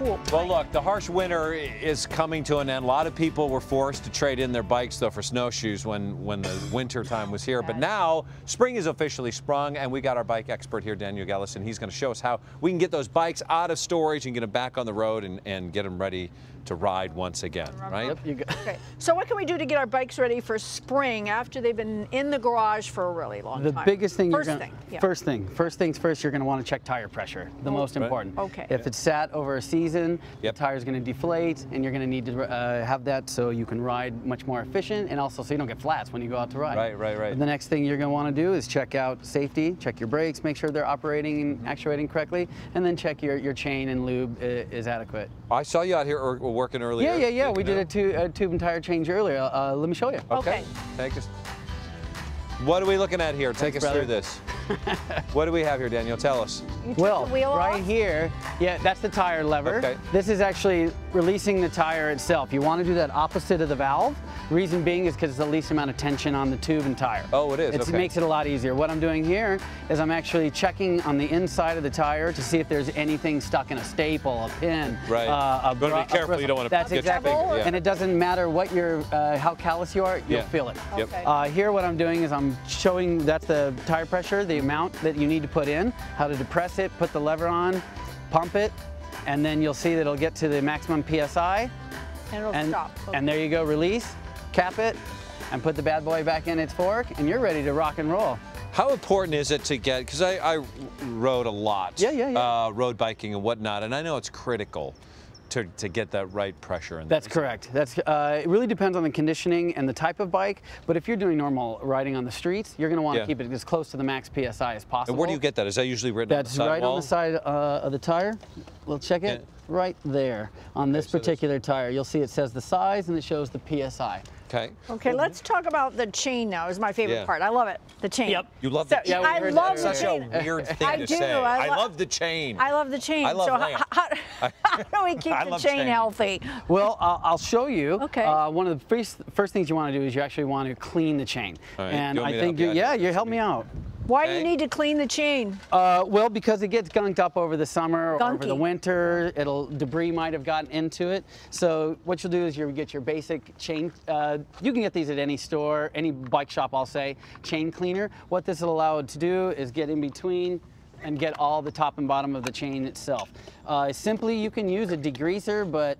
cool. Well, look, the harsh winter is coming to an end. A lot of people were forced to trade in their bikes, though, for snowshoes when the winter time was here. But now spring is officially sprung, and we got our bike expert here, Daniel Gellison. He's going to show us how we can get those bikes out of storage and get them back on the road and get them ready to ride once again, right? Yep, you go. Okay. So what can we do to get our bikes ready for spring after they've been in the garage for a really long time? The biggest thing First things first, you're going to want to check tire pressure, the most important. Okay. If it's sat over a season, the tire's going to deflate, and you're going to need to have that so you can ride much more efficient, and also so you don't get flats when you go out to ride. Right. The next thing you're going to want to do is check out safety, check your brakes, make sure they're operating and actuating correctly, and then check your chain and lube is adequate. I saw you out here working earlier. Yeah. We did a tube and tire change earlier. Let me show you. Okay. Take us. What are we looking at here? Take us through this. What do we have here, Daniel? Tell us. Well, the wheel right off? Here, that's the tire lever. Okay. This is actually releasing the tire itself. You want to do that opposite of the valve. The reason being is because it's the least amount of tension on the tube and tire. Oh, it is. It makes it a lot easier. What I'm doing here is I'm actually checking on the inside of the tire to see if there's anything stuck in a staple, a pin. Right. But be careful. You don't want to. That's exactly. Yeah. And it doesn't matter what how callous you are. You'll feel it. Okay. Here, what I'm doing is I'm showing that's the tire pressure, the amount that you need to put in, how to depress it, put the lever on, pump it, and then you'll see that it'll get to the maximum PSI. And it'll stop. Okay. And there you go, release, cap it, and put the bad boy back in its fork, and you're ready to rock and roll. How important is it to get, because I rode a lot, road biking and whatnot, and I know it's critical to get that right pressure in there. That's correct. It really depends on the conditioning and the type of bike, but if you're doing normal riding on the streets, you're going to want to keep it as close to the max PSI as possible. And where do you get that? Is that usually written on the sidewall? That's right on the side of the tire. We'll check it right there on this particular tire. You'll see it says the size and it shows the PSI. Okay, let's talk about the chain now. Is my favorite part. I love it. The chain. Yep. You love the chain. I love the chain. Such a weird thing to say. I love the chain. I love the chain. I love how do we keep the chain healthy? Well, I'll show you. Okay. One of the first things you want to do is you actually want to clean the chain. Right. And I think you help me out. Why do you need to clean the chain? Well, because it gets gunked up over the summer or over the winter. Debris might have gotten into it. So what you'll do is you'll get your basic chain. You can get these at any store, any bike shop, I'll say, chain cleaner. What this will allow it to do is get in between and get all the top and bottom of the chain itself. Simply, you can use a degreaser, but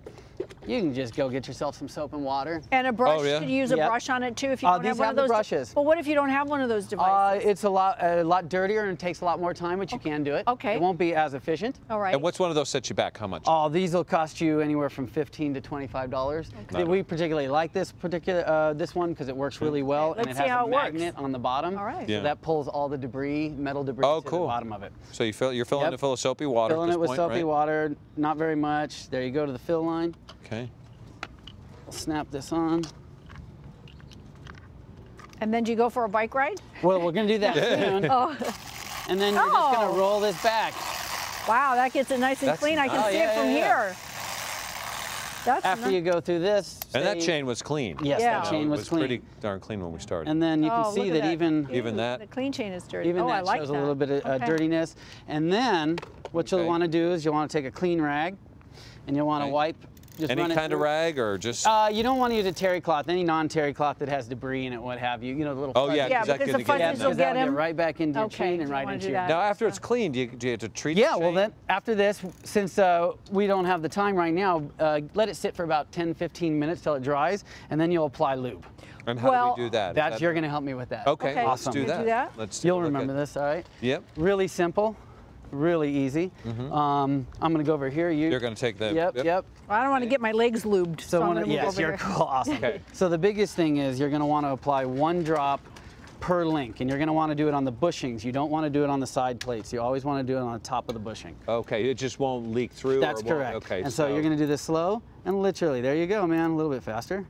you can just go get yourself some soap and water. And a brush, should you use a brush on it too if you don't have one of those? Brushes. Well, what if you don't have one of those devices? It's a lot dirtier and it takes a lot more time, but you can do it. Okay. It won't be as efficient. All right. And what's one of those set you back? How much? Oh, these will cost you anywhere from $15 to $25. Okay. We particularly like this one because it works really well, and it has a magnet on the bottom. All right. So that pulls all the debris, metal debris to the bottom of it. So you're filling it full of soapy water. Filling it with soapy water, not very much. There you go to the fill line. Okay. I'll snap this on. And then do you go for a bike ride? Well, we're going to do that soon. And then you're just going to roll this back. Wow, that gets it nice and clean. I can see it from here. That's After you go through this. And that chain was clean. Yes, that chain was clean. Pretty darn clean when we started. And then you can see that even that. The clean chain is dirty. Even that shows a little bit of dirtiness. And then what you'll want to do is you'll want to take a clean rag and you'll want to wipe. Just any kind of rag or just? You don't want to use a terry cloth, any non-terry cloth that has debris in it, what have you. You know, the little fuzzies. Yeah, because the fuzzies will get him. Right back into your chain and right into your. Now, after it's cleaned, do you have to treat the chain? Well then, after this, since we don't have the time right now, let it sit for about 10-15 minutes till it dries, and then you'll apply lube. And how do we do that? You're going to help me with that. Okay, awesome. Let's do that. You'll remember this, all right? Yep. Really simple. Really easy. I'm going to go over here. You're going to take the. Yep. Well, I don't want to get my legs lubed. So I'm going to move over you're here. cool. Awesome. Okay. So the biggest thing is you're going to want to apply 1 drop per link, and you're going to want to do it on the bushings. You don't want to do it on the side plates. You always want to do it on the top of the bushing. Okay, it just won't leak through. That's correct. Okay. And so you're going to do this slow and literally. There you go, man. A little bit faster.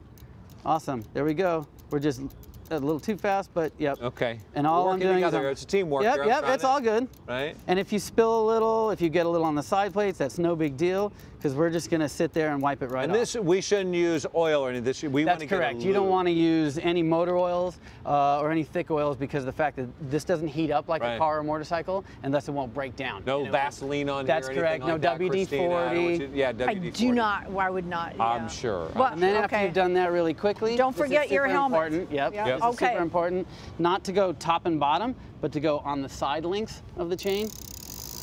Awesome. There we go. We're just a little too fast, but yep. Okay. And all I'm doing together. It's a teamwork. Yep, yep, it's all good. Right. And if you spill a little, if you get a little on the side plates, that's no big deal, because we're just going to sit there and wipe it right off. And this, we shouldn't use oil or any of this. That's correct. You don't want to use any motor oils or any thick oils, because of the fact that this doesn't heat up like a car or motorcycle, and thus it won't break down. No Vaseline on That's here. correct. No like WD-40. Yeah, WD-40. I do not. I would not. Yeah. I'm sure. Well, and then after you've done that really quickly, don't forget your helmet. Important. Yep. Yep. This is super important. Not to go top and bottom, but to go on the side links of the chain.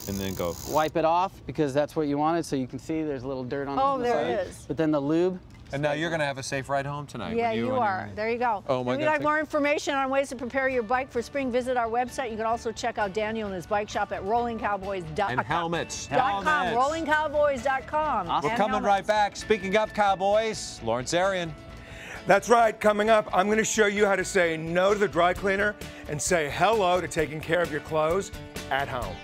And then go. Wipe it off, because that's what you wanted, so you can see there's a little dirt on the side. Oh, there it is. But then the lube. And now you're going to have a safe ride home tonight. Yeah, you are. There you go. Oh, my If you'd like more information on ways to prepare your bike for spring, visit our website. You can also check out Daniel and his bike shop at rollingcowboys.com. And helmets. rollingcowboys.com. Awesome. We're coming right back. Speaking of Cowboys, Lawrence Arian. That's right. Coming up, I'm going to show you how to say no to the dry cleaner and say hello to taking care of your clothes at home.